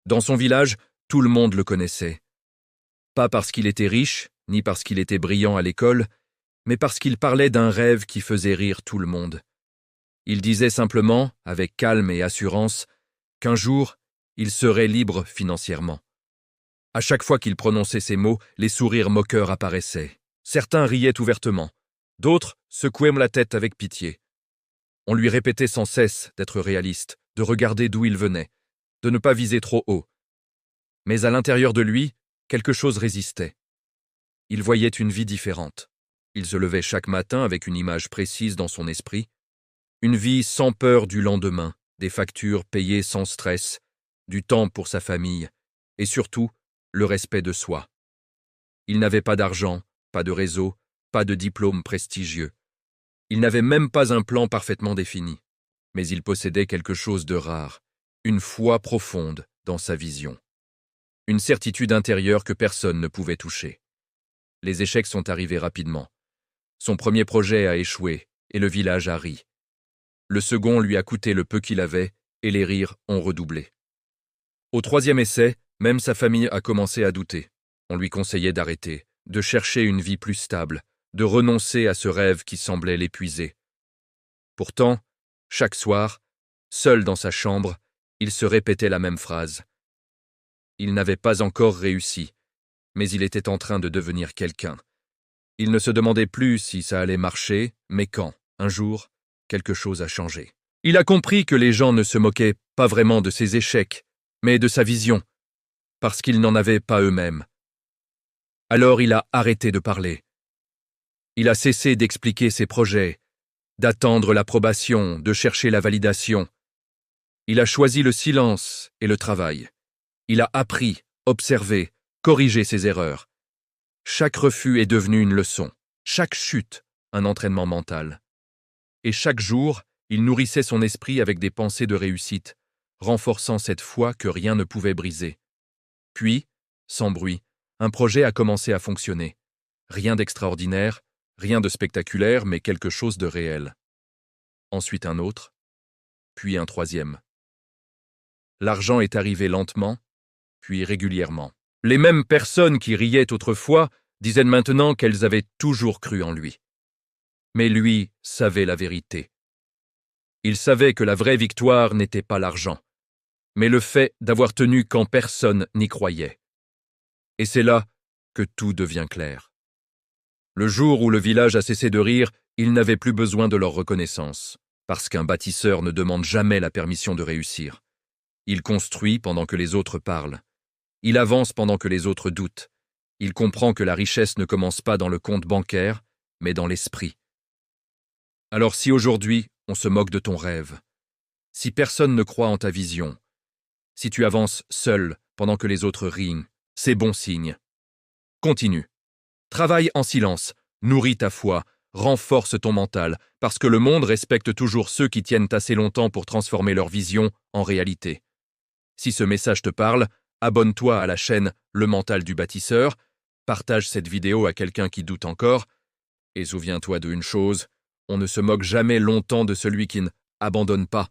Dans son village, tout le monde le connaissait. Pas parce qu'il était riche, ni parce qu'il était brillant à l'école, mais parce qu'il parlait d'un rêve qui faisait rire tout le monde. Il disait simplement, avec calme et assurance, qu'un jour, il serait libre financièrement. À chaque fois qu'il prononçait ces mots, les sourires moqueurs apparaissaient. Certains riaient ouvertement, d'autres secouaient la tête avec pitié. On lui répétait sans cesse d'être réaliste, de regarder d'où il venait, de ne pas viser trop haut. Mais à l'intérieur de lui, quelque chose résistait. Il voyait une vie différente. Il se levait chaque matin avec une image précise dans son esprit, une vie sans peur du lendemain, des factures payées sans stress, du temps pour sa famille, et surtout, le respect de soi. Il n'avait pas d'argent, pas de réseau, pas de diplôme prestigieux. Il n'avait même pas un plan parfaitement défini. Mais il possédait quelque chose de rare, une foi profonde dans sa vision. Une certitude intérieure que personne ne pouvait toucher. Les échecs sont arrivés rapidement. Son premier projet a échoué et le village a ri. Le second lui a coûté le peu qu'il avait et les rires ont redoublé. Au troisième essai, même sa famille a commencé à douter. On lui conseillait d'arrêter, de chercher une vie plus stable, de renoncer à ce rêve qui semblait l'épuiser. Pourtant, chaque soir, seul dans sa chambre, il se répétait la même phrase. Il n'avait pas encore réussi, mais il était en train de devenir quelqu'un. Il ne se demandait plus si ça allait marcher, mais quand, un jour, quelque chose a changé. Il a compris que les gens ne se moquaient pas vraiment de ses échecs, mais de sa vision, parce qu'ils n'en avaient pas eux-mêmes. Alors il a arrêté de parler. Il a cessé d'expliquer ses projets, d'attendre l'approbation, de chercher la validation. Il a choisi le silence et le travail. Il a appris, observé, corrigé ses erreurs. Chaque refus est devenu une leçon, chaque chute un entraînement mental. Et chaque jour, il nourrissait son esprit avec des pensées de réussite, renforçant cette foi que rien ne pouvait briser. Puis, sans bruit, un projet a commencé à fonctionner. Rien d'extraordinaire, rien de spectaculaire, mais quelque chose de réel. Ensuite un autre, puis un troisième. L'argent est arrivé lentement, puis régulièrement. Les mêmes personnes qui riaient autrefois disaient maintenant qu'elles avaient toujours cru en lui. Mais lui savait la vérité. Il savait que la vraie victoire n'était pas l'argent, mais le fait d'avoir tenu quand personne n'y croyait. Et c'est là que tout devient clair. Le jour où le village a cessé de rire, il n'avait plus besoin de leur reconnaissance, parce qu'un bâtisseur ne demande jamais la permission de réussir. Il construit pendant que les autres parlent. Il avance pendant que les autres doutent. Il comprend que la richesse ne commence pas dans le compte bancaire, mais dans l'esprit. Alors si aujourd'hui, on se moque de ton rêve, si personne ne croit en ta vision, si tu avances seul pendant que les autres rient, c'est bon signe. Continue. Travaille en silence, nourris ta foi, renforce ton mental, parce que le monde respecte toujours ceux qui tiennent assez longtemps pour transformer leur vision en réalité. Si ce message te parle, abonne-toi à la chaîne Le Mental du Bâtisseur, partage cette vidéo à quelqu'un qui doute encore, et souviens-toi d'une chose, on ne se moque jamais longtemps de celui qui n'abandonne pas.